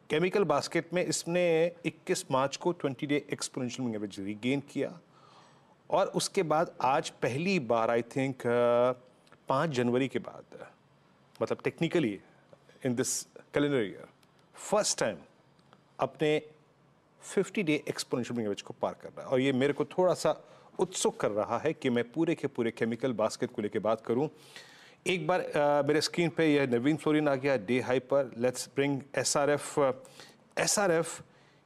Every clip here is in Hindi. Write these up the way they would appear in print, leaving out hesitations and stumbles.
केमिकल बास्केट में इसने 21 मार्च को 20 day exponential moving average regain किया और उसके बाद आज पहली बार आई थिंक 5 जनवरी के बाद, मतलब technically in this calendar year first time अपने 50 डे एक्सपोनेंशियल मूविंग एवरेज को पार कर रहा है। और ये मेरे को थोड़ा सा उत्सुक कर रहा है कि मैं पूरे के पूरे केमिकल बास्केट को लेकर बात करूं। एक बार मेरे स्क्रीन पे यह नवीन फ्लोरिन आ गया डे हाई पर। Let's bring SRF. एसआरएफ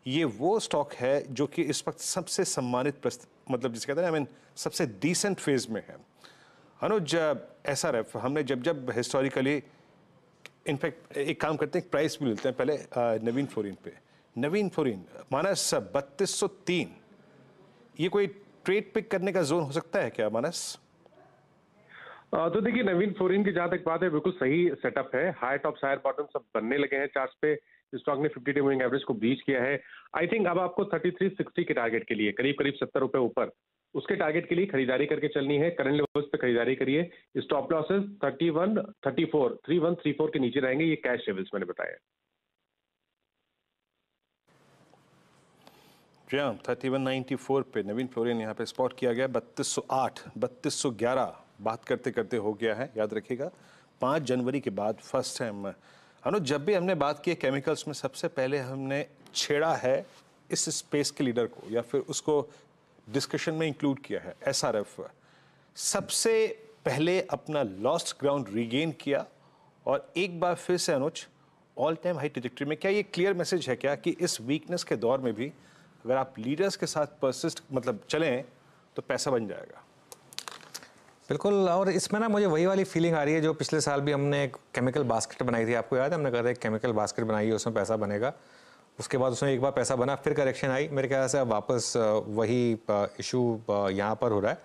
ये वो स्टॉक है जो कि इस वक्त सबसे सम्मानित, मतलब जिसे कहते हैं आई मीन सबसे डिसेंट फेज में है। अनुज, एसआरएफ हमने जब हिस्टोरिकली, इनफैक्ट एक काम करते हैं, प्राइस भी मिलते हैं पहले नवीन फ्लोरिन पे। नवीन फ्लोरिन मानस 3203, ये कोई ट्रेड पिक करने का जोन हो सकता है क्या मानस? तो देखिए, नवीन फ्लोरिन की जहां तक बात है बिल्कुल सही सेटअप है। हाई टॉप हायर बॉटम सब बनने लगे हैं चार्ट्स पे। स्टॉक ने 50 डे मूविंग एवरेज को ब्रीच किया है। आई थिंक अब आपको 3360 के टारगेट के लिए करीब करीब 70 रुपए ऊपर उसके टारगेट के लिए खरीदारी करके चलनी है। करंट लेवल्स पे खरीदारी करिए। स्टॉप लॉसेस 31, 34, 3134 के नीचे रहेंगे। ये कैश लेवल्स मैंने बताया। 3194 पे नवीन फ्लोरिन यहाँ पे स्पॉट किया गया। 3208, 3211 बात करते करते हो गया है, याद रखिएगा 5 जनवरी के बाद फर्स्ट टाइम। अनुज, जब भी हमने बात की है केमिकल्स में, सबसे पहले हमने छेड़ा है इस स्पेस के लीडर को या फिर उसको डिस्कशन में इंक्लूड किया है। एसआरएफ सबसे पहले अपना लॉस्ट ग्राउंड रीगेन किया और एक बार फिर से अनुज ऑल टाइम हाई ट्रैजेक्टरी में। क्या ये क्लियर मैसेज है क्या कि इस वीकनेस के दौर में भी अगर आप लीडर्स के साथ परसिस्ट मतलब चलें तो पैसा बन जाएगा? बिल्कुल। और इसमें ना मुझे वही वाली फीलिंग आ रही है जो पिछले साल भी हमने एक केमिकल बास्केट बनाई थी, आपको याद है? हमने कहा था एक केमिकल बास्केट बनाई है, उसमें पैसा बनेगा। उसके बाद उसमें एक बार पैसा बना, फिर करेक्शन आई। मेरे ख्याल से अब वापस वही इशू यहाँ पर हो रहा है।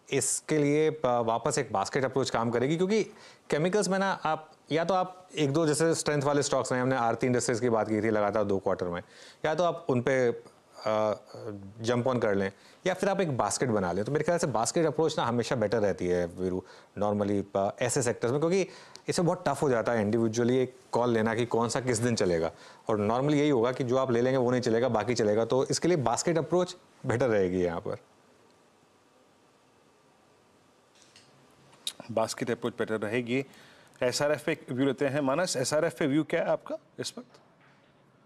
इसके लिए वापस एक बास्केट अप्रोच काम करेगी, क्योंकि केमिकल्स में ना आप या तो आप एक दो जैसे स्ट्रेंथ वाले स्टॉक्स हैं, हमने आरती इंडस्ट्रीज की बात की थी लगातार 2 क्वार्टर में, या तो आप उन पे जंप ऑन कर लें या फिर आप एक बास्केट बना लें। तो मेरे ख्याल से बास्केट अप्रोच ना हमेशा बेटर रहती है वीरू, नॉर्मली ऐसे सेक्टर्स में, क्योंकि इसमें बहुत टफ हो जाता है इंडिविजुअली एक कॉल लेना कि कौन सा किस दिन चलेगा। और नॉर्मली यही होगा कि जो आप ले लेंगे वो नहीं चलेगा, बाकी चलेगा। तो इसके लिए बास्केट अप्रोच बेटर रहेगी यहाँ पर। बास्केट अप्रोच बेटर रहेगी। एसआरएफ पे व्यू लेते हैं मानस। एसआरएफ पे व्यू क्या है आपका इस वक्त?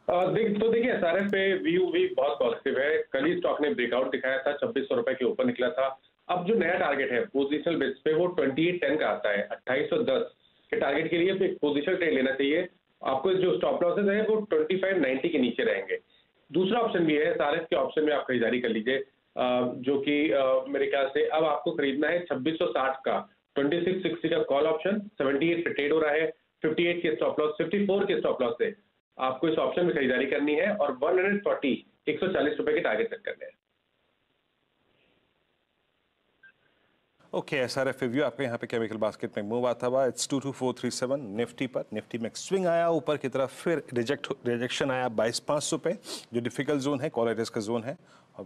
तो देखिए, एसआरएफ पे व्यू भी बहुत पॉजिटिव है। कल ही स्टॉक ने ब्रेकआउट दिखाया था, 2600 रुपए के ऊपर निकला था। अब जो नया टारगेट है पोजिशनल बेस पे वो 2810 का आता है। 2810 के टारगेट के लिए एक पोजिशनल ट्रेड लेना चाहिए आपको। जो स्टॉप लॉसेस है वो 2590 के नीचे रहेंगे। दूसरा ऑप्शन भी है, एसआरएफ के ऑप्शन में आप खरीदारी कर लीजिए, जो कि मेरे ख्याल से अब आपको खरीदना है 2660 का 2660 का कॉल ऑप्शन। 78 पे ट्रेड हो रहा है। 58 के स्टॉप लॉस, 54 के स्टॉप लॉस से आपको इस ऑप्शन में खरीदारी करनी है और 140 रुपए के टारगेट तक करने हैं। ओके, एसआरएफ व्यू आपके यहाँ पे केमिकल बास्केट में मूव आता हुआ। इट्स 22437 निफ्टी पर। निफ्टी में स्विंग आया ऊपर की तरफ, फिर रिजेक्शन आया 22500 पे, जो डिफिकल्ट जोन है, कॉल राइटर्स का जोन है। और